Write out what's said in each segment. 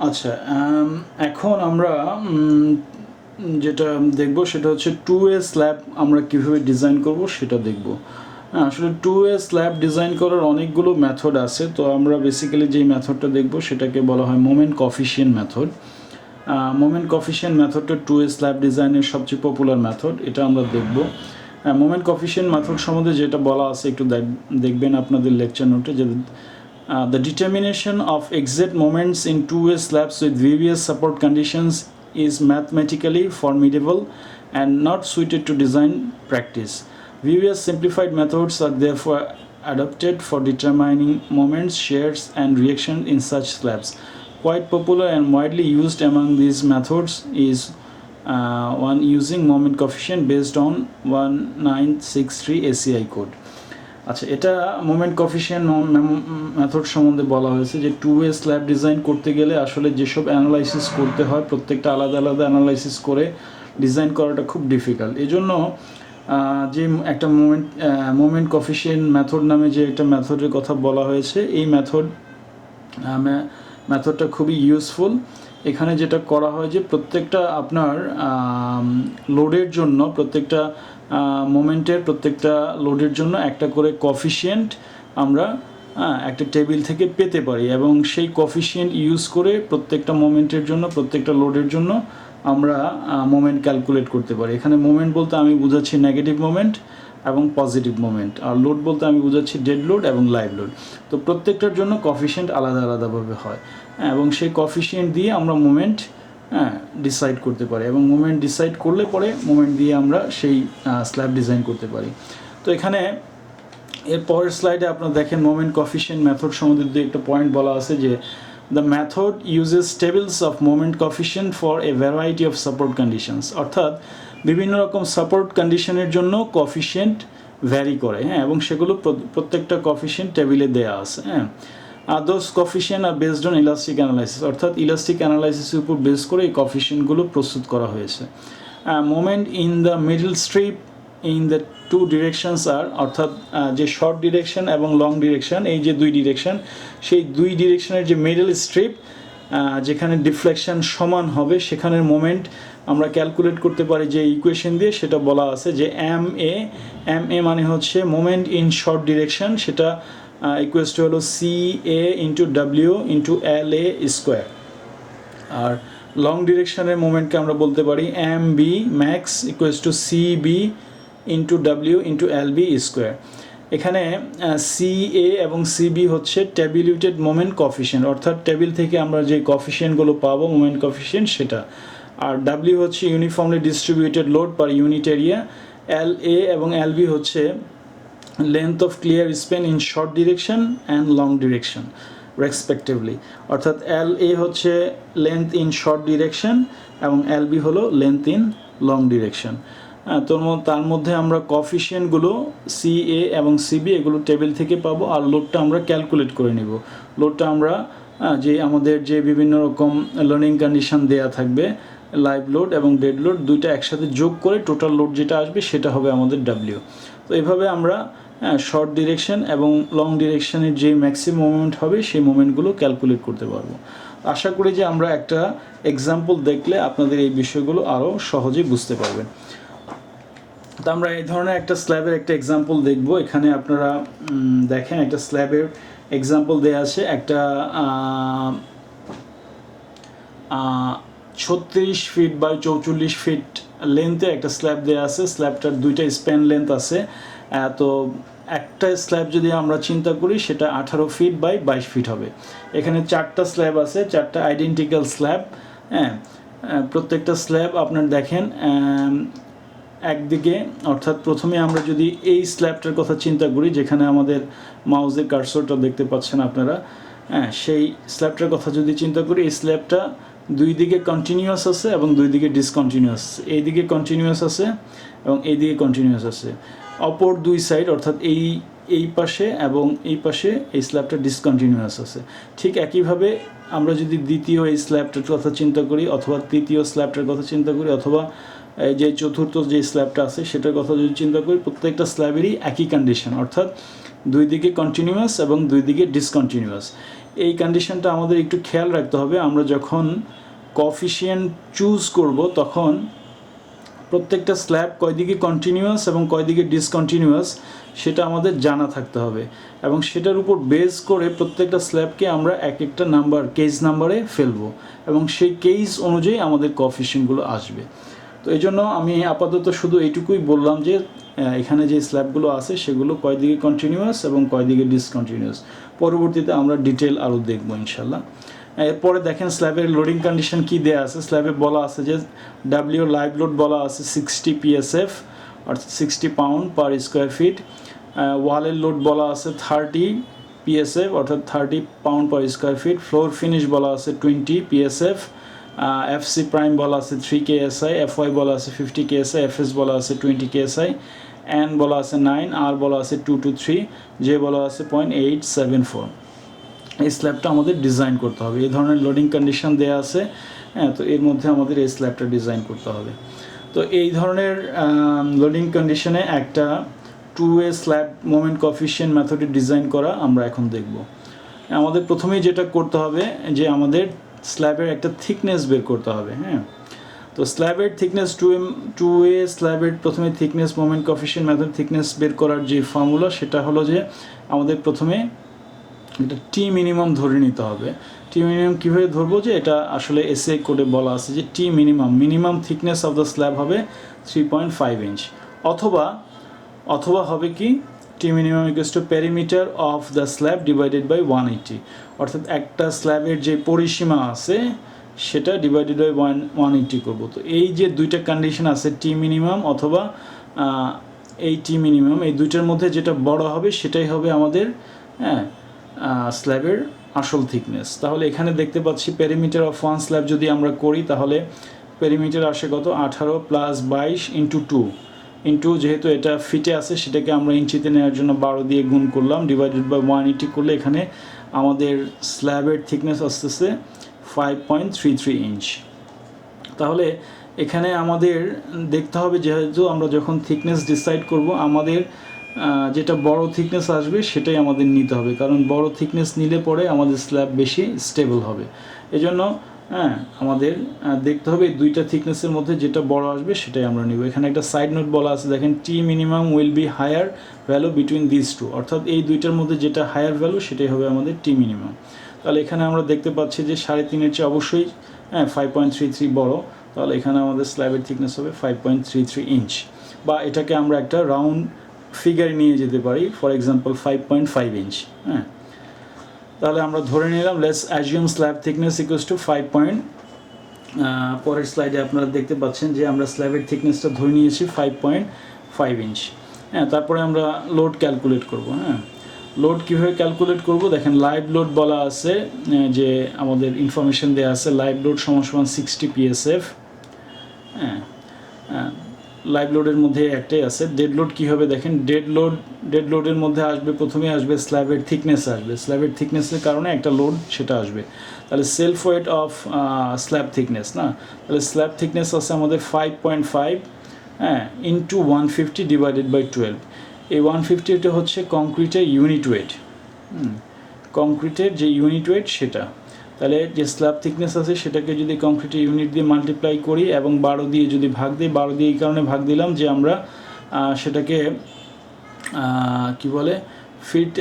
আচ্ছা, এখন আমরা যেটা দেখব সেটা হচ্ছে 2A স্ল্যাব আমরা কীভাবে ডিজাইন করব সেটা দেখব। আসলে 2A স্ল্যাব ডিজাইন করার অনেকগুলো মেথড আছে, তো আমরা বেসিক্যালি যেই মেথডটা দেখব সেটাকে বলা হয় moment coefficient method. Moment coefficient মেথডটা 2A স্ল্যাব ডিজাইনের সবচেয়ে পপুলার মেথড, এটা আমরা দেখব। মোমেন্ট কফিশিয়েন্ট মেথড সম্বন্ধে যেটা বলা আছে একটু দেখবেন আপনাদের লেকচার নোটে, যে the determination of exact moments in two-way slabs with various support conditions is mathematically formidable and not suited to design practice. Various simplified methods are therefore adopted for determining moments, shears, and reaction in such slabs. Quite popular and widely used among these methods is one using moment coefficient based on 1963 ACI code. আচ্ছা, এটা moment coefficient method সম্বন্ধে বলা হয়েছে যে 2A slab design করতে গেলে আসলে যেসব অ্যানালাইসিস করতে হয় প্রত্যেকটা আলাদা আলাদা অ্যানালাইসিস করে ডিজাইন করাটা খুব ডিফিকাল্ট। এজন্য যে একটা মোমেন্ট কফিশিয়েন্ট মেথড নামে যে একটা মেথডের কথা বলা হয়েছে, এই মেথডটা খুবই ইউজফুল। এখানে যেটা করা হয় যে প্রত্যেকটা আপনার লোডের জন্য, প্রত্যেকটা মোমেন্টের প্রত্যেকটা লোডের জন্য একটা করে কফিশিয়েন্ট আমরা একটা টেবিল থেকে পেতে পারি, এবং সেই কফিশিয়েন্ট ইউজ করে প্রত্যেকটা মোমেন্টের জন্য, প্রত্যেকটা লোডের জন্য আমরা মোমেন্ট ক্যালকুলেট করতে পারি। এখানে মোমেন্ট বলতে আমি বুঝাচ্ছি নেগেটিভ মোমেন্ট এবং পজিটিভ মোমেন্ট, আর লোড বলতে আমি বুঝাচ্ছি ডেড লোড এবং লাইভ লোড। তো প্রত্যেকটার জন্য কফিশিয়েন্ট আলাদা আলাদাভাবে হয়, এবং সেই কফিশিয়েন্ট দিয়ে আমরা মোমেন্ট ডিসাইড করতে পারি, এবং মোমেন্ট ডিসাইড করলে পরে মোমেন্ট দিয়ে আমরা সেই স্ল্যাব ডিজাইন করতে পারি। তো এখানে এর পরের স্লাইডে আপনারা দেখেন মোমেন্ট কফিশিয়েন্ট মেথড সম্বন্ধে একটা পয়েন্ট বলা আছে যে the method uses tables of moment coefficient for a variety of support conditions, অর্থাৎ বিভিন্ন রকম সাপোর্ট কন্ডিশনের জন্য কফিশিয়েন্ট ভ্যারি করে, এবং সেগুলো প্রত্যেকটা কফিশিয়েন্ট টেবিলে দেওয়া আছে। Those coefficient are based on elastic analysis, অর্থাৎ ইলাস্টিক অ্যানালাইসিসের উপর বেস করে এই কফিশিয়েন্টগুলো প্রস্তুত করা হয়েছে। Moment in the middle strip in the two directions আর, অর্থাৎ যে শর্ট ডিরেকশন এবং লং ডিরেকশন, এই যে দুই ডিরেকশন, সেই দুই ডিরেকশনের যে মিডল স্ট্রিপ যেখানে ডিফ্লেকশন সমান হবে সেখানের মোমেন্ট আমরা ক্যালকুলেট করতে পারি যে ইকুয়েশন দিয়ে। সেটা বলা আছে যে এম এ মানে হচ্ছে মোমেন্ট ইন শর্ট ডিরেকশন, সেটা ইকুয়েস টু হলো C A into W into L A square. আর লং ডিরেকশনের মোমেন্টকে আমরা বলতে পারি M B max equals to C B into W into L B square. এখানে সি এ এবং সিবি হচ্ছে টেবিলিউটেড মোমেন্ট কফিশিয়েন্ট, অর্থাৎ টেবিল থেকে আমরা যে কফিশিয়েন্টগুলো পাবো মোমেন্ট কফিশিয়েন্ট সেটা। আর ডাব্লিউ হচ্ছে uniformly distributed load per unit area. L A এবং এল বি হচ্ছে length of clear span in short direction and long direction respectively, অর্থাৎ এল এ হচ্ছে লেন্থ ইন শর্ট ডিরেকশন এবং এল বি হলো লেন্থ ইন লং ডিরেকশন। তার মধ্যে আমরা কফিশিয়েন্টগুলো C A এবং সিবি এগুলো টেবিল থেকে পাবো, আর লোডটা আমরা ক্যালকুলেট করে নিব। লোডটা আমরা যে আমাদের যে বিভিন্ন রকম লার্নিং কন্ডিশন দেয়া থাকবে, লাইভ লোড এবং ডেড লোড দুইটা একসাথে যোগ করে টোটাল লোড যেটা আসবে সেটা হবে আমাদের ডাব্লিউ। তো এইভাবে আমরা শর্ট ডিরেকশন এবং লং ডিরেকশনের যে ম্যাক্সিমাম মোমেন্ট হবে সেই মোমেন্টগুলো ক্যালকুলেট করতে পারবো। আশা করি যে আমরা একটা এক্সাম্পল দেখলে আপনাদের এই বিষয়গুলো আরও সহজেই বুঝতে পারবেন। তো আমরা এই ধরনের একটা স্ল্যাবের একটা এক্সাম্পল দেখব। এখানে আপনারা দেখেন একটা স্ল্যাবের এক্সাম্পল দেওয়া আছে। একটা 36 ফিট বাই 44 ফিট লেন্থে একটা স্ল্যাব দেওয়া আছে। স্ল্যাবটার দুইটা স্প্যান লেন্থ আছে। তো একটা স্ল্যাব যদি আমরা চিন্তা করি সেটা 18 ফিট বাই 22 ফিট হবে। এখানে চারটা স্ল্যাব আছে, চারটা আইডেন্টিক্যাল স্ল্যাব। প্রত্যেকটা স্ল্যাব আপনার দেখেন একদিকে, অর্থাৎ প্রথমে আমরা যদি এই স্ল্যাবটার কথা চিন্তা করি যেখানে আমাদের মাউসের কার্সরটা দেখতে পাচ্ছেন আপনারা, সেই স্ল্যাবটার কথা যদি চিন্তা করি, এই স্ল্যাবটা দুই দিকে কন্টিনিউয়াস আছে এবং দুই দিকে ডিসকন্টিনিউয়াস। এই দিকে কন্টিনিউয়াস আছে এবং এই দিকে কন্টিনিউয়াস আছে। অপর দুই সাইড অর্থাৎ এই পাশে এবং এই পাশে এই স্ল্যাবটা ডিসকন্টিনিউয়াস আছে। ঠিক একইভাবে আমরা যদি দ্বিতীয় এই স্ল্যাবটার কথা চিন্তা করি, অথবা তৃতীয় স্ল্যাবটার কথা চিন্তা করি, অথবা যে চতুর্থ যে স্ল্যাবটা আছে সেটার কথা যদি চিন্তা করি, প্রত্যেকটা স্ল্যাবেরই একই কন্ডিশন, অর্থাৎ দুই দিকে কন্টিনিউয়াস এবং দুই দিকে ডিসকন্টিনিউয়াস। এই কন্ডিশনটা আমাদের একটু খেয়াল রাখতে হবে। আমরা যখন কোএফিসিয়েন্ট চুজ করব তখন প্রত্যেকটা স্ল্যাব কয়দিকে কন্টিনিউয়াস এবং কয়দিকে ডিসকন্টিনিউয়াস সেটা আমাদের জানা থাকতে হবে, এবং সেটার উপর বেস করে প্রত্যেকটা স্ল্যাবকে আমরা এক একটা নাম্বার কেস নাম্বারে ফেলবো, এবং সেই কেস অনুযায়ী আমাদের কোএফিসিয়েন্টগুলো আসবে। তো এই জন্য আমি আপাতত শুধু এইটুকুই বললাম যে এখানে যে স্ল্যাবগুলো আছে সেগুলো কয়দিকে কন্টিনিউয়াস এবং কয়দিকে ডিসকন্টিনিউয়াস। পরবর্তীতে আমরা ডিটেল আরও দেখবো ইনশাল্লাহ। এরপরে দেখেন স্ল্যাবের লোডিং কন্ডিশন কি দেয়া আছে। স্ল্যাবে বলা আছে যে ডাব্লিউ লাইভ লোড বলা আছে 60 PSF অর্থাৎ 60 পাউন্ড পার স্কোয়ার ফিট। ওয়ালের লোড বলা আছে 30 PSF অর্থাৎ 30 pound per square feet. Floor finish বলা আছে 20 PSF। FC প্রাইম বলা আছে 3 KSI, FY বলা আছে 50 KSI, FS বলা আছে 20 KSI, N বলা আছে 9, R বলা আছে 2 to 3, J বলা আছে 0.874। এই স্ল্যাবটা আমাদের ডিজাইন করতে হবে। এই ধরনের লোডিং কন্ডিশন দেওয়া আছে, হ্যাঁ, তো এর মধ্যে আমাদের এই স্ল্যাবটা ডিজাইন করতে হবে। তো এই ধরনের লোডিং কন্ডিশনে একটা 2-way স্ল্যাব মোমেন্ট কোএফিসিয়েন্ট মেথডে ডিজাইন করা আমরা এখন দেখব। আমাদের প্রথমেই যেটা করতে হবে যে আমাদের স্ল্যাবের একটা থিকনেস বের করতে হবে, হ্যাঁ। তো স্ল্যাবের থিকনেস 2-way স্ল্যাবের প্রথমে thickness moment coefficient method thickness বের করার যে ফর্মুলা সেটা হলো যে আমাদের প্রথমে এটা টি মিনিমাম ধরে নিতে হবে। টি মিনিমাম কীভাবে ধরবো, যে এটা আসলে এসএ কোডে বলা আছে যে T minimum thickness of the slab হবে 3.5 ইঞ্চ, অথবা হবে কি T minimum equals to perimeter of the slab divided by 180, অর্থাৎ একটা স্ল্যাবের যে পরিসীমা আছে সেটা ডিভাইডেড বাই 180 করবো। তো এই যে দুইটা কন্ডিশন আছে টি মিনিমাম অথবা এই টি মিনিমাম, এই দুইটার মধ্যে যেটা বড় হবে সেটাই হবে আমাদের, হ্যাঁ, স্ল্যাবের আসল থিকনেস। তাহলে এখানে দেখতে পাচ্ছি পেরিমিটার অফ ওয়ান স্ল্যাব যদি আমরা করি তাহলে পেরিমিটার আসে কত 18 + 22 × 2 ইন্টু, যেহেতু এটা ফিটে আছে সেটাকে আমরা ইঞ্চিতে নেওয়ার জন্য 12 দিয়ে গুণ করলাম, ডিভাইডেড বাই 180 করলে এখানে আমাদের স্ল্যাবের থিকনেস আসতেছে 5.33 ইঞ্চ। তাহলে এখানে আমাদের দেখতে হবে যেহেতু আমরা যখন থিকনেস ডিসাইড করব আমাদের যেটা বড় থিকনেস আসবে সেটাই আমাদের নিতে হবে, কারণ বড় থিকনেস নিলে পরে আমাদের স্ল্যাব বেশি স্টেবল হবে। এজন্য হ্যাঁ আমাদের দেখতে হবে এই দুইটা থিকনেসের মধ্যে যেটা বড় আসবে সেটাই আমরা নিব। এখানে একটা সাইড নোট বলা আছে, দেখেন T minimum will be higher value between this two, অর্থাৎ এই দুইটার মধ্যে যেটা হায়ার ভ্যালু সেটাই হবে আমাদের টি মিনিমাম। তাহলে এখানে আমরা দেখতে পাচ্ছি যে 3.5-এর চেয়ে অবশ্যই 5.33 বড়, তাহলে এখানে আমাদের স্ল্যাবের থিকনেস হবে 5.33 ইঞ্চ, বা এটাকে আমরা একটা রাউন্ড ফিগারে নিয়ে যেতে পারি, ফর এক্সাম্পল 5.5 ইঞ্চ। হ্যাঁ, তাহলে আমরা ধরে নিলাম let's assume slab thickness equals to 5. পরের স্লাইডে আপনারা দেখতে পাচ্ছেন যে আমরা স্ল্যাবের থিকনেসটা ধরে নিয়েছি 5.5 ইঞ্চ। হ্যাঁ, তারপরে আমরা লোড ক্যালকুলেট করব। হ্যাঁ, লোড কীভাবে ক্যালকুলেট করব, দেখেন লাইভ লোড বলা আছে যে আমাদের ইনফরমেশন দেওয়া আছে লাইভ লোড সমান 60 PSF। হ্যাঁ, লাইভ লোডের মধ্যে একটাই আছে। ডেড লোড কী হবে, দেখেন ডেড লোডের মধ্যে আসবে, প্রথমে আসবে স্ল্যাবের থিকনেস আসবে, স্ল্যাবের থিকনেসের কারণে একটা লোড সেটা আসবে। তাহলে self weight of slab thickness, না, তাহলে স্ল্যাব থিকনেস আছে আমাদের 5.5 ইন্টু 150 ডিভাইডেড বাই 12। এই 150টা হচ্ছে কংক্রিটের ইউনিট ওয়েট, কংক্রিটের যে ইউনিট ওয়েট সেটা। তাহলে যে স্ল্যাব থিকনেস আছে সেটাকে যদি কংক্রিটের ইউনিট দিয়ে মাল্টিপ্লাই করি এবং 12 দিয়ে যদি ভাগ দিই, 12 দিয়ে এই কারণে ভাগ দিলাম যে আমরা সেটাকে কি বলে ফিট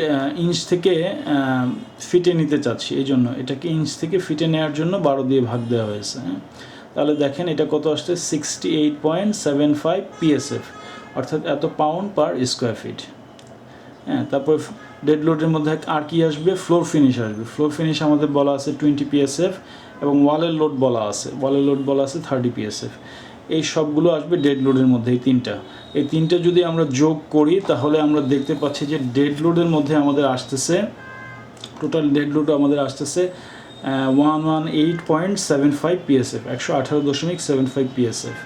ইঞ্চ থেকে ফিটে নিতে চাচ্ছি, এই জন্য এটাকে ইঞ্চ থেকে ফিটে নেওয়ার জন্য 12 দিয়ে ভাগ দেওয়া হয়েছে। হ্যাঁ, তাহলে দেখেন এটা কত আসছে 68.75 PSF, অর্থাৎ এত পাউন্ড পার স্কোয়ার ফিট। হ্যাঁ, তারপর ডেড লোডের মধ্যে আর কি আসবে, ফ্লোর ফিনিশ আসবে। ফ্লোর ফিনিশ আমাদের বলা আছে 20 PSF, এবং ওয়ালের লোড বলা আছে 30 PSF। এই সবগুলো আসবে ডেড লোডের মধ্যে, এই তিনটা যদি আমরা যোগ করি তাহলে আমরা দেখতে পাচ্ছি যে ডেড লোডের মধ্যে আমাদের আসতেছে, টোটাল ডেড লোড আমাদের আসতেছে 118.75 PSF, 118.75 PSF।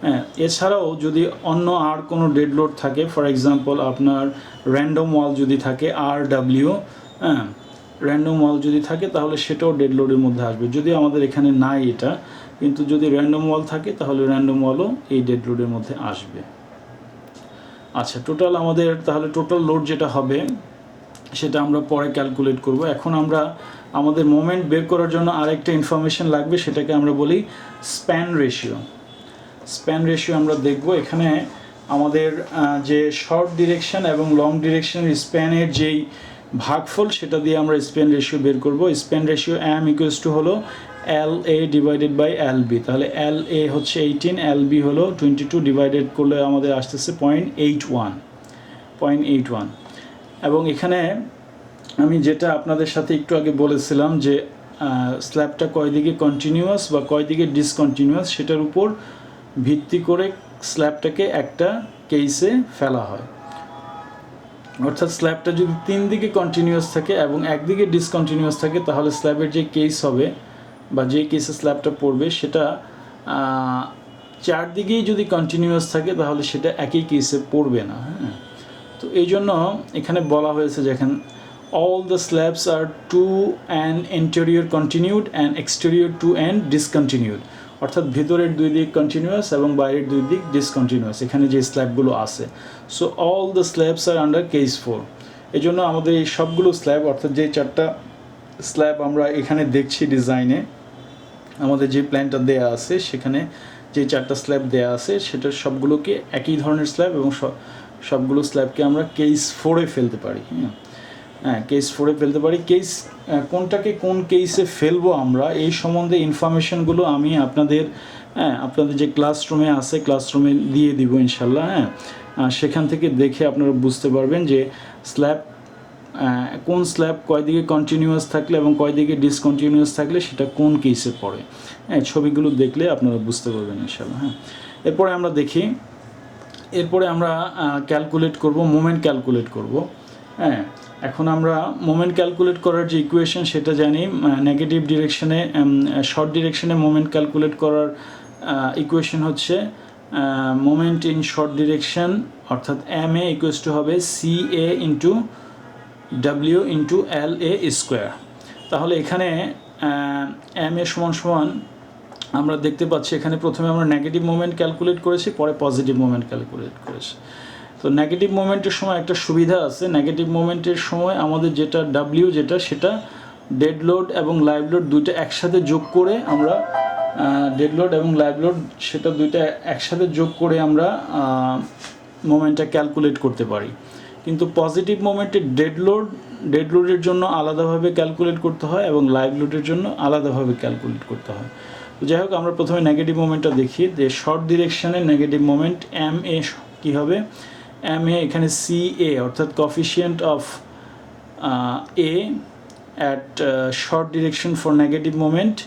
হ্যাঁ, এছাড়াও যদি অন্য আর কোনো ডেড লোড থাকে, ফর এক্সাম্পল আপনার র্যান্ডম ওয়াল যদি থাকে RW, হ্যাঁ, র্যান্ডম ওয়াল যদি থাকে তাহলে সেটাও ডেড লোডের মধ্যে আসবে। যদি আমাদের এখানে নাই এটা, কিন্তু যদি র্যান্ডম ওয়াল থাকে তাহলে র্যান্ডম ওয়ালও এই ডেড লোডের মধ্যে আসবে। আচ্ছা, টোটাল আমাদের তাহলে টোটাল লোড যেটা হবে সেটা আমরা পরে ক্যালকুলেট করব। এখন আমরা আমাদের মোমেন্ট বের করার জন্য আরেকটা ইনফরমেশন লাগবে, সেটাকে আমরা বলি স্প্যান রেশিও। স্প্যান রেশিও আমরা দেখব। এখানে আমাদের যে শর্ট ডিরেকশন এবং লং ডিরেকশনের স্প্যানের যেই ভাগফল সেটা দিয়ে আমরা স্প্যান রেশিও বের করব। Span ratio M equals to হলো LA ডিভাইডেড বাই LB। তাহলে LA হচ্ছে 18, LB হলো 22, ডিভাইডেড করলে আমাদের আসতেছে 0.81। এবং এখানে আমি যেটা আপনাদের সাথে একটু আগে বলেছিলাম যে স্ল্যাবটা কয় দিকে কন্টিনিউয়াস বা কয় দিকে ডিসকন্টিনিউয়াস সেটার উপর ভিত্তি করে স্ল্যাবটাকে একটা কেসে ফেলা হয়। অর্থাৎ স্ল্যাবটা যদি 3 দিকে কন্টিনিউয়াস থাকে এবং একদিকে ডিসকন্টিনিউয়াস থাকে তাহলে স্ল্যাবের যে কেস হবে বা যে কেসে স্ল্যাবটা পড়বে সেটা 4 দিকেই যদি কন্টিনিউয়াস থাকে তাহলে সেটা একই কেসে পড়বে না। হ্যাঁ, তো এই জন্য এখানে বলা হয়েছে যে এখন all the slabs are to an interior continued and exterior to an discontinued, অর্থাৎ ভিতরের 2 দিক কন্টিনিউয়াস এবং বাইরের 2 দিক ডিসকন্টিনিউয়াস এখানে যে স্ল্যাবগুলো আছে। So all the slabs are under case 4। এই জন্য আমাদের এই সবগুলো স্ল্যাব অর্থাৎ যে 4টা স্ল্যাব আমরা এখানে দেখছি ডিজাইনে, আমাদের যে প্ল্যানটা দেয়া আছে সেখানে যে 4টা স্ল্যাব দেয়া আছে সেটার সবগুলোকে একই ধরনের স্ল্যাব এবং সবগুলো স্ল্যাবকে আমরা কেস 4-এ ফেলতে পারি। হ্যাঁ, কেস 4-এ ফেলতে পারি। কেস কোনটাকে কোন কেসে ফেলবো আমরা এই সম্বন্ধে ইনফরমেশনগুলো আমি আপনাদের যে ক্লাসরুমে আছে ক্লাসরুমে দিয়ে দিব ইনশাল্লাহ। হ্যাঁ, সেখান থেকে দেখে আপনারা বুঝতে পারবেন যে স্ল্যাব কোন স্ল্যাব কয় দিকে কন্টিনিউয়াস থাকলে এবং কয় দিকে ডিসকন্টিনিউয়াস থাকলে সেটা কোন কেসে পড়ে। হ্যাঁ, ছবিগুলো দেখলে আপনারা বুঝতে পারবেন ইনশাল্লাহ। হ্যাঁ, এরপরে আমরা দেখি, এরপরে আমরা ক্যালকুলেট করব, মোমেন্ট ক্যালকুলেট করব। হ্যাঁ, এখন আমরা মোমেন্ট ক্যালকুলেট করার যে ইকুয়েশন সেটা জানি। নেগেটিভ ডিরেকশনে শর্ট ডিরেকশনে মোমেন্ট ক্যালকুলেট করার ইকুয়েশন হচ্ছে মোমেন্ট ইন শর্ট ডিরেকশন অর্থাৎ MA ইকুয়ালস টু হবে CA into W into LA square. তাহলে এখানে MA সমান আমরা দেখতে পাচ্ছি এখানে প্রথমে আমরা নেগেটিভ মোমেন্ট ক্যালকুলেট করেছি, পরে পজিটিভ মোমেন্ট ক্যালকুলেট করেছি। তো নেগেটিভ মোমেন্টের সময় একটা সুবিধা আছে, নেগেটিভ মোমেন্টের সময় আমাদের যেটা W সেটা ডেড লোড এবং লাইভ লোড দুইটা একসাথে যোগ করে আমরা ডেড লোড এবং লাইভ লোড সেটা দুইটা একসাথে যোগ করে আমরা মোমেন্টটা ক্যালকুলেট করতে পারি। কিন্তু পজিটিভ মোমেন্টে ডেড লোডের জন্য আলাদাভাবে ক্যালকুলেট করতে হয় এবং লাইভ লোডের জন্য আলাদাভাবে ক্যালকুলেট করতে হয়। তো যাই হোক, আমরা প্রথমে নেগেটিভ মোমেন্টটা দেখি যে শর্ট ডিরেকশনের নেগেটিভ মোমেন্ট MA কী হবে। MA এখানে CA অর্থাৎ coefficient of A at short direction for negative moment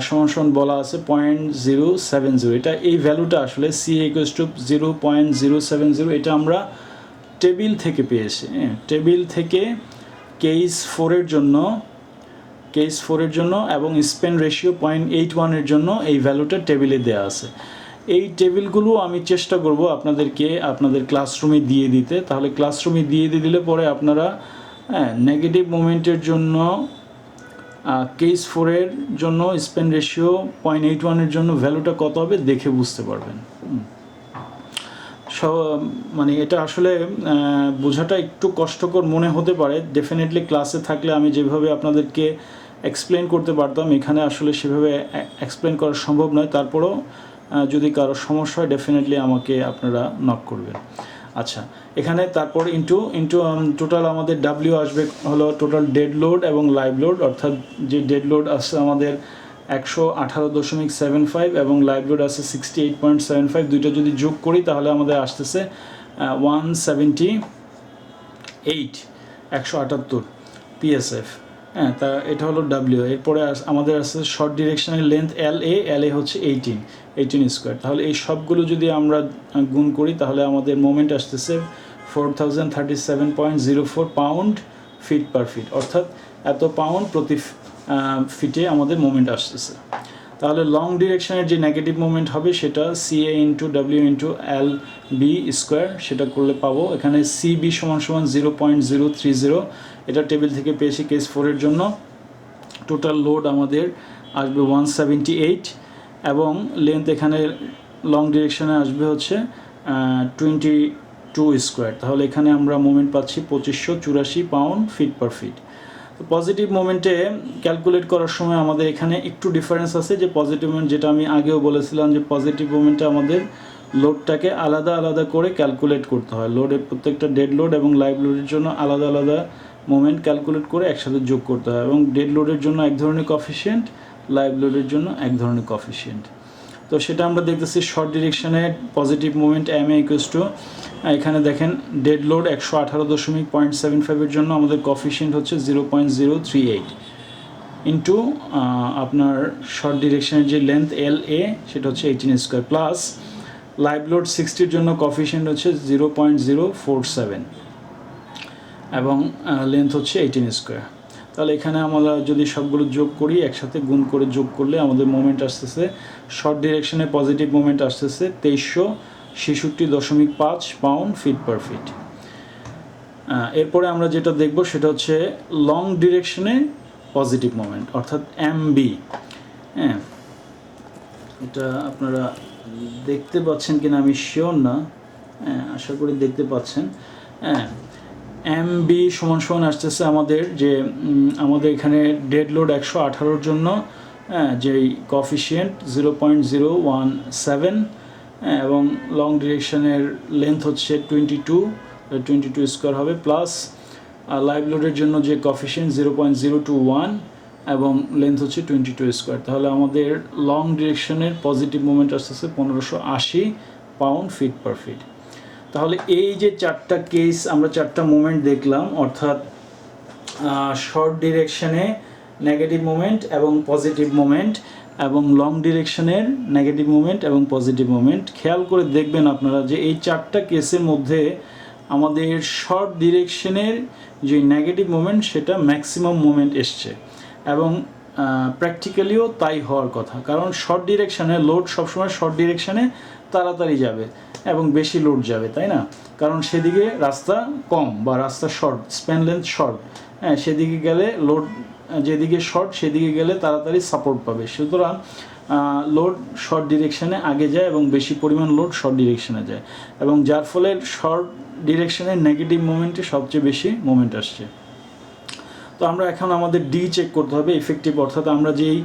সমান বলা আছে 0.070। এটা এই ভ্যালুটা আসলে CA ইকুয়ালস টু 0.070 এটা আমরা টেবিল থেকে পেয়েছি। টেবিল থেকে কেস 4-এর জন্য এবং স্প্যান রেশিও 0.81-এর জন্য এই ভ্যালুটা টেবিলে দেওয়া আছে। এই টেবিলগুলো আমি চেষ্টা করব আপনাদের ক্লাসরুমে দিয়ে দিতে। তাহলে ক্লাসরুমে দিয়ে দিলে পরে আপনারা নেগেটিভ মোমেন্টের জন্য কেস 4-এর জন্য স্প্যান রেশিও 0.81-এর জন্য ভ্যালুটা কত হবে দেখে বুঝতে পারবেন। মানে এটা আসলে বোঝাটা একটু কষ্টকর মনে হতে পারে। ডেফিনেটলি ক্লাসে থাকলে আমি যেভাবে আপনাদেরকে এক্সপ্লেন করতে পারতাম এখানে আসলে সেভাবে এক্সপ্লেন করা সম্ভব নয়। তারপরেও যদি কারো সমস্যা হয় ডেফিনেটলি আমাকে আপনারা নক করবেন। আচ্ছা, এখানে তারপর ইন্টু টোটাল আমাদের W আসবে হলো টোটাল ডেড লোড এবং লাইভ লোড, অর্থাৎ যে ডেড লোড আসছে আমাদের 118.75 এবং লাইভ লোড আছে 68.75। দুইটা যদি যোগ করি তাহলে আমাদের আসতেছে 178 PSF। হ্যাঁ, তা এটা হলো W। এরপরে আমাদের আসছে শর্ট ডিরেকশনের লেন্থ LA হচ্ছে 18 স্কোয়ার। তাহলে এই সবগুলো যদি আমরা গুণ করি তাহলে আমাদের মোমেন্ট আসতেছে 4037.04 পাউন্ড ফিট পার ফিট, অর্থাৎ এত পাউন্ড প্রতি ফিটে আমাদের মোমেন্ট আসতেছে। তাহলে লং ডিরেকশনের যে নেগেটিভ মোমেন্ট হবে সেটা CA into W into LB square, সেটা করলে পাবো এখানে CB সমান 0.030। এটা টেবিল থেকে পেয়েছি কেস 4-এর জন্য। টোটাল লোড আমাদের আসবে 178 এবং লেন্থ এখানে লং ডিরেকশনে আসবে হচ্ছে টু স্কোয়ার, তাহলে এখানে আমরা মোমেন্ট পাচ্ছি 2584 পাউন্ড ফিট পার ফিট। তো পজিটিভ মোমেন্টে ক্যালকুলেট করার সময় আমাদের এখানে একটু ডিফারেন্স আছে, যে পজিটিভ মোমেন্ট যেটা আমি আগেও বলেছিলাম যে পজিটিভ মোমেন্টে আমাদের লোডটাকে আলাদা আলাদা করে ক্যালকুলেট করতে হয়। লোডের প্রত্যেকটা ডেড লোড এবং লাইভ লোডের জন্য আলাদা আলাদা মোমেন্ট ক্যালকুলেট করে একসাথে যোগ করতে হয়, এবং ডেড লোডের জন্য এক ধরনের কোএফিশিয়েন্ট, লাইভ লোডের জন্য এক ধরনের কোএফিশিয়েন্ট। তো সেটা আমরা দেখতেছি শর্ট ডিরেকশনে positive moment M A equals to, এখানে দেখেন ডেড লোড 118.75 জন্য আমাদের কোএফিশিয়েন্ট হচ্ছে 0.038 ইন্টু আপনার শর্ট ডিরেকশনের যে লেন্থ এল এ সেটা হচ্ছে 18 স্কোয়ার, প্লাস লাইভ লোড 60 জন্য কোএফিশিয়েন্ট হচ্ছে 0.047 এবং লেন্থ হচ্ছে 18 স্কোয়ার। তাহলে এখানে আমরা যদি সবগুলো যোগ করি, একসাথে গুণ করে যোগ করলে আমাদের মোমেন্ট আসতেছে, শর্ট ডিরেকশনে পজিটিভ মোমেন্ট আসতেছে 2366.5 পাউন্ড ফিট পার ফিট। এরপরে আমরা যেটা দেখব সেটা হচ্ছে লং ডিরেকশনে পজিটিভ মোমেন্ট, অর্থাৎ এমবি। হ্যাঁ, এটা আপনারা দেখতে পাচ্ছেন কিনা আমি শিওর না, আশা করি দেখতে পাচ্ছেন। হ্যাঁ, এমবি সমান সমান আসতেছে আমাদের যে আমাদের এখানে ডেড লোড 118 জন্য যেই কোএফিশিয়েন্ট 0.017, এবং লং ডিরেকশনের লেন্থ হচ্ছে 22 স্কোয়ার হবে, প্লাস লাইভ লোডের জন্য যে কোএফিশিয়েন্ট 0.021 এবং লেন্থ হচ্ছে 22 স্কোয়ার। তাহলে আমাদের লং ডিরেকশনের পজিটিভ মোমেন্ট আসতেছে 1580 পাউন্ড ফিট পার ফিট। তাহলে এই যে চারটা কেস আমরা চারটা মোমেন্ট দেখলাম, অর্থাৎ শর্ট ডিরেকশনে নেগেটিভ মোমেন্ট এবং পজিটিভ মোমেন্ট, এবং লং ডিরেকশনের নেগেটিভ মোমেন্ট এবং পজিটিভ মোমেন্ট। খেয়াল করে দেখবেন আপনারা যে এই চারটা কেসের মধ্যে আমাদের শর্ট ডিরেকশনের যে নেগেটিভ মোমেন্ট সেটা ম্যাক্সিমাম মোমেন্ট এসছে, এবং প্র্যাকটিক্যালিও তাই হওয়ার কথা, কারণ শর্ট ডিরেকশনে লোড সবসময় শর্ট ডিরেকশনে তাড়াতাড়ি যাবে এবং বেশি লোড যাবে, তাই না? কারণ সেদিকে রাস্তা কম বা রাস্তা শর্ট, স্প্যান লেন্থ শর্ট। হ্যাঁ, সেদিকে গেলে লোড, যেদিকে শর্ট সেদিকে গেলে তাড়াতাড়ি সাপোর্ট পাবে, সুতরাং লোড শর্ট ডিরেকশনে আগে যায় এবং বেশি পরিমাণ লোড শর্ট ডিরেকশনে যায়, এবং যার ফলে শর্ট ডিরেকশনের নেগেটিভ মোমেন্টে সবচেয়ে বেশি মোমেন্ট আসছে। তো আমরা এখন আমাদের ডি চেক করতে হবে ইফেক্টিভ, অর্থাৎ আমরা যেই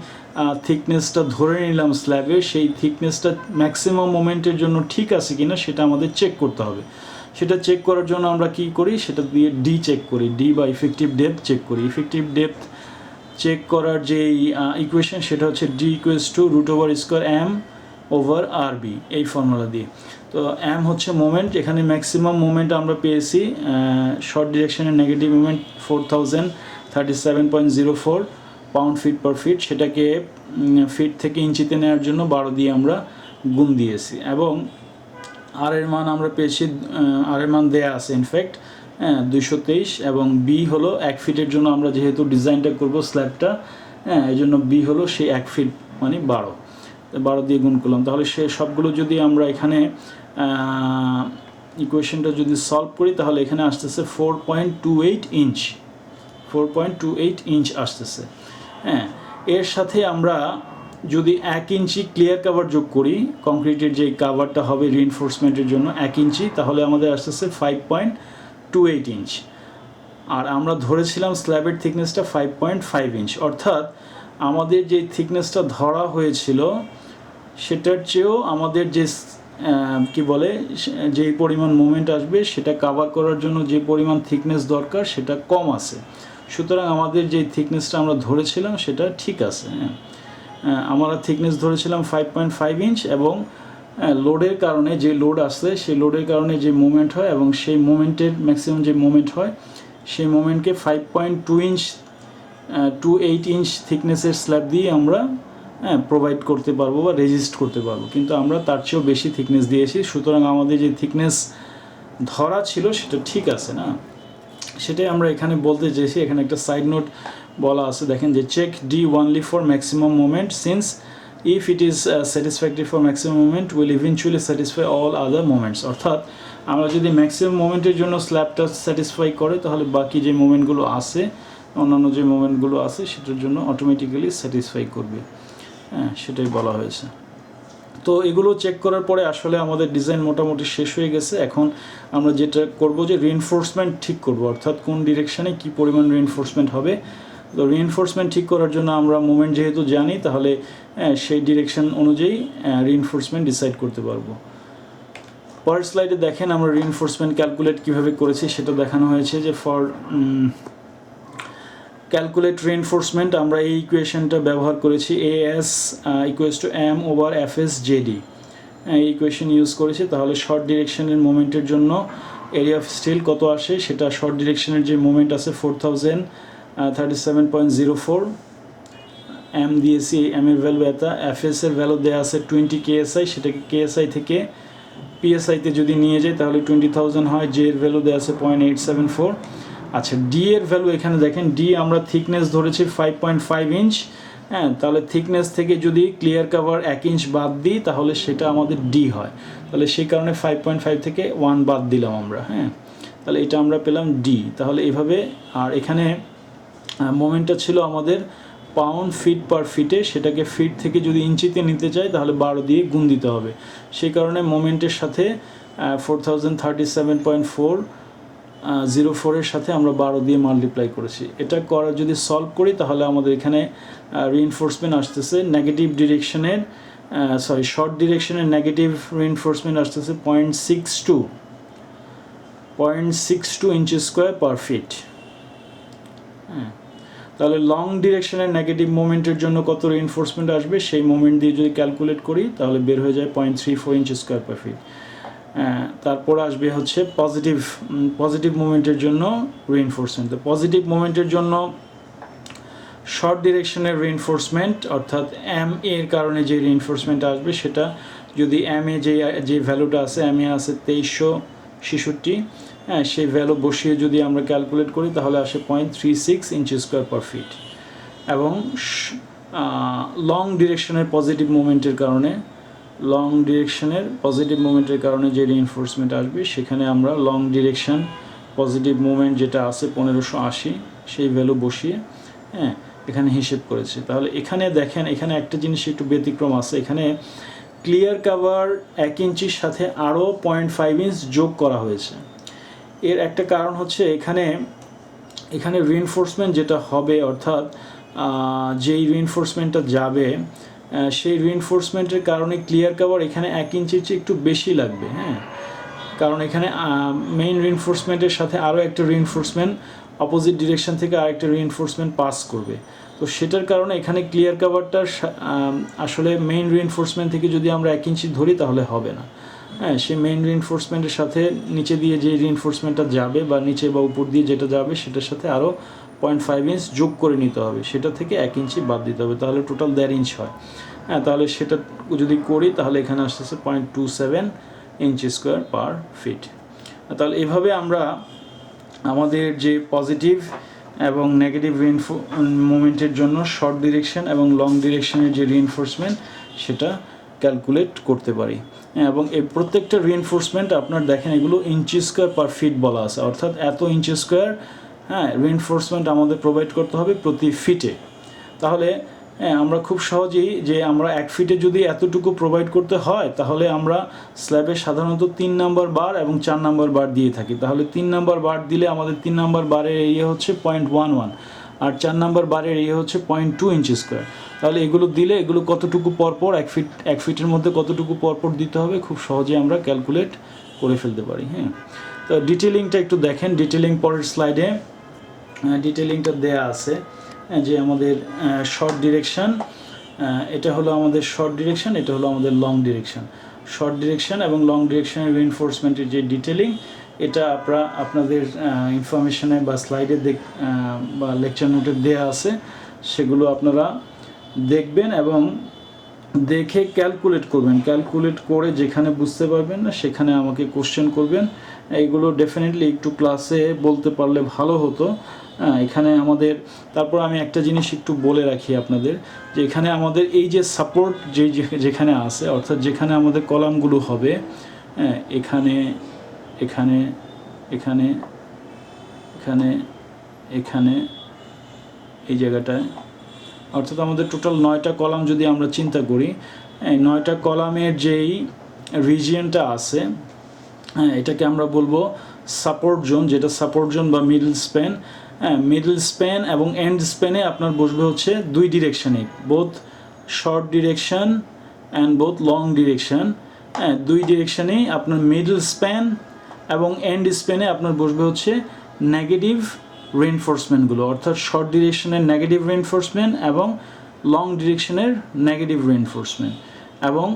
থিকনেসটা ধরে নিলাম স্ল্যাবে, সেই থিকনেসটা ম্যাক্সিমাম মোমেন্টের জন্য ঠিক আছে কিনা সেটা আমাদের চেক করতে হবে। সেটা চেক করার জন্য আমরা কি করি, সেটা দিয়ে ডি চেক করি, ডি বা ইফেক্টিভ ডেপথ চেক করি। ইফেক্টিভ ডেপথ চেক করার যেই ইকুয়েশন সেটা হচ্ছে D equals to √² M over R B, এই ফর্মুলা দিয়ে। তো এম হচ্ছে মোমেন্ট, এখানে ম্যাক্সিমাম মোমেন্ট আমরা পেয়েছি শর্ট ডিরেকশনের negative moment 4037.04 pound feet per feet, সেটাকে ফিট থেকে ইঞ্চিতে নেওয়ার জন্য 12 দিয়ে আমরা গুণ দিয়েছি, এবং আর এর মান আমরা পেয়েছি, আর এর মান দেয়া আছে ইনফ্যাক্ট 223, এবং বি হলো 1 ফিটের জন্য আমরা যেহেতু ডিজাইনটা করব স্ল্যাবটা, এই জন্য বি হলো সেই 1 ফিট মানে 12 দিয়ে গুণ করলাম। তাহলে সে সবগুলো যদি আমরা এখানে ইকুয়েশনটা যদি সলভ করি, তাহলে এখানে আসতেছে 4.28 ইঞ্চ, 4.28 ইঞ্চ আসতেছে। হ্যাঁ, এর সাথে আমরা যদি 1 ইঞ্চি ক্লিয়ার কাভার যোগ করি, কংক্রিটের যে কাভারটা হবে রিইনফোর্সমেন্টের জন্য 1 ইঞ্চি, তাহলে আমাদের আসতেছে 5.28 ইঞ্চ, আর আমরা ধরেছিলাম স্ল্যাবের থিকনেসটা 5.5 ইঞ্চ, অর্থাৎ আমাদের যে থিকনেসটা ধরা হয়েছিল সেটার চেয়েও আমাদের যে কি বলে যেই পরিমাণ মোমেন্ট আসবে সেটা কাভার করার জন্য যে পরিমাণ থিকনেস দরকার সেটা কম আছে, সুতরাং আমাদের যে থিকনেসটা আমরা ধরেছিলাম সেটা ঠিক আছে। আমরা থিকনেস ধরেছিলাম 5.5 ইঞ্চ, এবং লোডের কারণে যে লোড আসছে সেই লোডের কারণে যে মোমেন্ট হয় এবং সেই মোমেন্টের ম্যাক্সিমাম যে মোমেন্ট হয় সেই মোমেন্টকে 5.28 ইঞ্চ থিকনেসের স্ল্যাব দিয়ে আমরা প্রোভাইড করতে পারবো বা রেজিস্ট করতে পারবো, কিন্তু আমরা তার চেয়েও বেশি থিকনেস দিয়েছি, সুতরাং আমাদের যে থিকনেস ধরা ছিল সেটা ঠিক আছে না, সেটাই আমরা এখানে বলতে চেয়েছি। এখানে একটা সাইড নোট বলা আছে, দেখেন যে check D only for maximum moment since if it is satisfactory for maximum moment will eventually satisfy all other moments, অর্থাৎ আমরা যদি ম্যাক্সিমাম মোমেন্টের জন্য স্ল্যাবটা স্যাটিসফাই করে তাহলে বাকি যে মোমেন্টগুলো আছে, অন্যান্য যে মোমেন্টগুলো আছে সেটার জন্য অটোমেটিক্যালি স্যাটিসফাই করবে। হ্যাঁ, সেটাই বলা হয়েছে। তো এগুলো চেক করার পরে আসলে আমাদের ডিজাইন মোটামুটি শেষ হয়ে গেছে। এখন আমরা যেটা করব যে রিইনফোর্সমেন্ট ঠিক করব, অর্থাৎ কোন ডিরেকশানে কী পরিমাণ রিইনফোর্সমেন্ট হবে। তো রিইনফোর্সমেন্ট ঠিক করার জন্য আমরা মোমেন্ট যেহেতু জানি, তাহলে সেই ডিরেকশন অনুযায়ী রিইনফোর্সমেন্ট ডিসাইড করতে পারবো। পরের স্লাইডে দেখেন আমরা রিইনফোর্সমেন্ট ক্যালকুলেট কীভাবে করেছি সেটা দেখানো হয়েছে। যে ফর ক্যালকুলেট রিইনফোর্সমেন্ট আমরা এই ইকুয়েশনটা ব্যবহার করেছি, AS ইকুয়ালস টু M/FS/JD, এই ইকুয়েশন ইউজ করেছি। তাহলে শর্ট ডিরেকশনের মোমেন্টের জন্য এরিয়া অফ স্টিল কত আসে, সেটা শর্ট ডিরেকশনের যে মোমেন্ট আছে 4037.04, M দিয়েছি, M এর ভ্যালু এটা, FS এর ভ্যালু দেওয়া আছে 20 KSI, সেটাকে KSI থেকে PSI তে যদি নিয়ে যাই তাহলে 20,000 হয়। J এর ভ্যালু দেওয়া আছে 0.874। আচ্ছা, ডি এর ভ্যালু এখানে দেখেন, ডি আমরা থিকনেস ধরেছি 5.5 ইঞ্চ। হ্যাঁ, তাহলে থিকনেস থেকে যদি ক্লিয়ার কাভার 1 ইঞ্চ বাদ দিই তাহলে সেটা আমাদের ডি হয়। তাহলে সেই কারণে 5.5 থেকে 1 বাদ দিলাম আমরা। হ্যাঁ, তাহলে এটা আমরা পেলাম ডি। তাহলে এভাবে, আর এখানে মোমেন্টটা ছিল আমাদের পাউন্ড ফিট পার ফিটে, সেটাকে ফিট থেকে যদি ইঞ্চিতে নিতে চাই তাহলে 12 দিয়ে গুণ দিতে হবে। সেই কারণে মোমেন্টের সাথে 4037.404 এর সাথে আমরা 12 দিয়ে মাল্টিপ্লাই করেছি। এটা করার যদি সলভ করি তাহলে আমাদের এখানে রিইনফোর্সমেন্ট আসতেছে নেগেটিভ ডিরেকশনের, শর্ট ডিরেকশনের নেগেটিভ রিইনফোর্সমেন্ট আসতেছে 0.62 ইঞ্চি স্কোয়ার পার ফিট। হ্যাঁ, তাহলে লং ডিরেকশনের নেগেটিভ মোমেন্টের জন্য কত রিইনফোর্সমেন্ট আসবে সেই মোমেন্ট দিয়ে যদি ক্যালকুলেট করি তাহলে বের হয়ে যায় 0.34 ইঞ্চি স্কোয়ার পার ফিট। তারপর আসবে হচ্ছে পজিটিভ মোমেন্টের জন্য রিইনফোর্সমেন্ট। তো পজিটিভ মোমেন্টের জন্য শর্ট ডিরেকশনের রিইনফোর্সমেন্ট অর্থাৎ এম এর কারণে যে রিইনফোর্সমেন্ট আসবে সেটা যদি এম এ যে ভ্যালুটা আছে, এম এ আছে 2366, হ্যাঁ, সেই ভ্যালু বসিয়ে যদি আমরা ক্যালকুলেট করি তাহলে আসে 0.36 ইঞ্চি স্কোয়ার পার ফিট। এবং লং ডিরেকশনের পজিটিভ মোমেন্টের কারণে যে রিইনফোর্সমেন্ট আসবে সেখানে আমরা লং ডিরেকশন পজিটিভ মোমেন্ট যেটা আছে 1580 সেই ভ্যালু বসিয়ে হ্যাঁ এখানে হিসেব করেছে। তাহলে এখানে দেখেন, এখানে একটা জিনিস একটু ব্যতিক্রম আছে। এখানে ক্লিয়ার কাভার 1 ইঞ্চির সাথে আরও 0.5 ইঞ্চ যোগ করা হয়েছে। এর একটা কারণ হচ্ছে এখানে রিইনফোর্সমেন্ট যেটা হবে, অর্থাৎ যেই রিইনফোর্সমেন্টটা যাবে সেই রিইনফোর্সমেন্টের কারণে ক্লিয়ার কাভার এখানে 1 ইঞ্চির চেয়ে একটু বেশি লাগবে। হ্যাঁ, কারণ এখানে মেইন রিইনফোর্সমেন্টের সাথে আরও একটা রিইনফোর্সমেন্ট অপোজিট ডিরেকশন থেকে আরেকটা রিইনফোর্সমেন্ট পাস করবে। তো সেটার কারণে এখানে ক্লিয়ার কাভারটার আসলে মেইন রিইনফোর্সমেন্ট থেকে যদি আমরা 1 ইঞ্চি ধরি তাহলে হবে না। হ্যাঁ, সেই মেইন রিইনফোর্সমেন্টের সাথে নিচে দিয়ে যে রিইনফোর্সমেন্টটা যাবে বা নিচে বা উপর দিয়ে যেটা যাবে সেটার সাথে আরও 0.5 ইঞ্চ যোগ করে নিতে হবে, সেটা থেকে 1 ইঞ্চি বাদ দিতে হবে, তাহলে টোটাল 1.5 ইঞ্চ হয়। হ্যাঁ, তাহলে সেটা যদি করি তাহলে এখানে আসতেছে 0.27 ইঞ্চি স্কোয়ার পার ফিট। তাহলে এভাবে আমরা আমাদের যে পজিটিভ এবং নেগেটিভ মোমেন্টের জন্য শর্ট ডিরেকশন এবং লং ডিরেকশনের যে রিইনফোর্সমেন্ট সেটা ক্যালকুলেট করতে পারি। এবং এই প্রত্যেকটা রিইনফোর্সমেন্ট আপনার দেখেন এগুলো ইঞ্চি স্কোয়ার পার ফিট বলা আছে, অর্থাৎ এত ইঞ্চি স্কোয়ার হ্যাঁ রিইনফোর্সমেন্ট আমাদের প্রোভাইড করতে হবে প্রতি ফিটে। তাহলে আমরা খুব সহজেই যে আমরা 1 ফিটে যদি এতটুকু প্রোভাইড করতে হয় তাহলে আমরা স্ল্যাবে সাধারণত 3 নাম্বার বার এবং 4 নাম্বার বার দিয়ে থাকি। তাহলে 3 নাম্বার বার দিলে আমাদের 3 নাম্বার বারের এরিয়া হচ্ছে 0.11 আর 4 নাম্বার বারের এরিয়া হচ্ছে 0.2 ইঞ্চি স্কোয়ার। তাহলে এগুলো দিলে এগুলো কতটুকু পরপর 1 ফিটের মধ্যে কতটুকু পরপর দিতে হবে খুব সহজে আমরা ক্যালকুলেট করে ফেলতে পারি। হ্যাঁ, তো ডিটেলিংটা একটু দেখেন, ডিটেলিং পরের স্লাইডে ডিটেলিংটা দেয়া আছে যে আমাদের শর্ট ডিরেকশন, এটা হলো আমাদের শর্ট ডিরেকশন, এটা হলো আমাদের লং ডিরেকশন। শর্ট ডিরেকশন এবং লং ডিরেকশনের রিইনফোর্সমেন্টের যে ডিটেলিং এটা আপনাদের ইনফরমেশনে বা স্লাইডে বা লেকচার নোটে দেয়া আছে, সেগুলো আপনারা দেখবেন এবং দেখে ক্যালকুলেট করবেন। ক্যালকুলেট করে যেখানে বুঝতে পারবেন না সেখানে আমাকে কোশ্চেন করবেন। এইগুলো ডেফিনেটলি একটু ক্লাসে বলতে পারলে ভালো হতো। এখানে আমাদের তারপর আমি একটা জিনিস একটু বলে রাখি আপনাদের, যে এখানে আমাদের এই যে সাপোর্ট যেখানে আছে, অর্থাৎ যেখানে আমাদের কলামগুলো হবে, এখানে এখানে এখানে এখানে এখানে এই জায়গাটায় অর্থাৎ আমাদের টোটাল 9টা কলাম যদি আমরা চিন্তা করি, এই 9টা কলামের যেই রিজিয়নটা আছে, হ্যাঁ, এটাকে আমরা বলবো সাপোর্ট জোন, যেটা সাপোর্ট জোন বা মিডল স্প্যান। হ্যাঁ, মিডল স্প্যান এবং এন্ড স্প্যানে আপনার বসবে হচ্ছে দুই ডিরেকশানে, both short direction and both long direction. হ্যাঁ, দুই ডিরেকশানেই আপনার মিডল স্প্যান এবং এন্ড স্প্যানে আপনার বসবে হচ্ছে নেগেটিভ রেইনফোর্সমেন্টগুলো, অর্থাৎ শর্ট ডিরেকশনের নেগেটিভ রেইনফোর্সমেন্ট এবং লং ডিরেকশনের নেগেটিভ রেইনফোর্সমেন্ট। এবং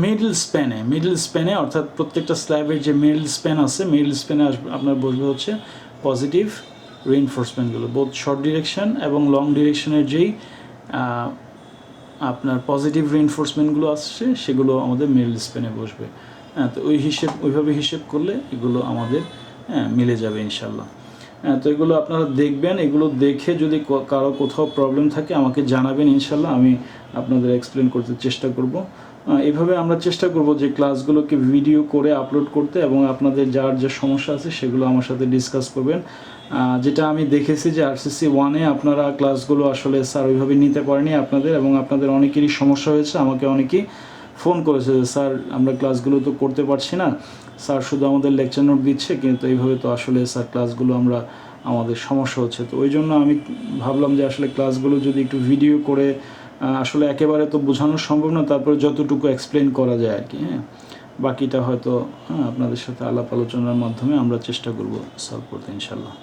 মিডল স্প্যানে অর্থাৎ প্রত্যেকটা স্ল্যাবের যে মিডল স্প্যান আছে, মিডল স্প্যানে আপনার বসবে হচ্ছে পজিটিভ রেইনফোর্সমেন্টগুলো, বোথ শর্ট ডিরেকশন এবং লং ডিরেকশনের যেই আপনার পজিটিভ রেইনফোর্সমেন্টগুলো আসছে সেগুলো আমাদের মিডল স্প্যানে বসবে। হ্যাঁ, তো ওইভাবে হিসেব করলে এগুলো আমাদের মিলে যাবে ইনশাল্লাহ। হ্যাঁ, তো এগুলো আপনারা দেখবেন, এগুলো দেখে যদি কারো কোথাও প্রবলেম থাকে আমাকে জানাবেন, ইনশাল্লাহ আমি আপনাদের এক্সপ্লেন করতে চেষ্টা করব। এইভাবে আমরা চেষ্টা করব যে ক্লাসগুলোকে ভিডিও করে আপলোড করতে, এবং আপনাদের যার যে সমস্যা আছে সেগুলো আমার সাথে ডিসকাস করবেন। যেটা আমি দেখেছি যে আরসিসি 1-এ আপনারা ক্লাসগুলো আসলে স্যার ওইভাবে নিতে পারেনি আপনাদের, এবং আপনাদের অনেকেরই সমস্যা হয়েছে। আমাকে অনেকেই ফোন করেছে যে স্যার আমরা ক্লাসগুলো তো করতে পারছি না, স্যার শুধু আমাদের লেকচার নোট দিচ্ছে, কিন্তু এইভাবে তো আসলে স্যার ক্লাসগুলো আমাদের সমস্যা হচ্ছে। তো ওই জন্য আমি ভাবলাম যে আসলে ক্লাসগুলো যদি একটু ভিডিও করে, আসলে একেবারে তো বোঝানো সম্ভব না, তারপরে যতটুকু এক্সপ্লেন করা যায় আর কি। হ্যাঁ, বাকিটা হয়তো আপনাদের সাথে আলাপ আলোচনার মাধ্যমে আমরা চেষ্টা করব সলভ করতে ইনশাল্লাহ।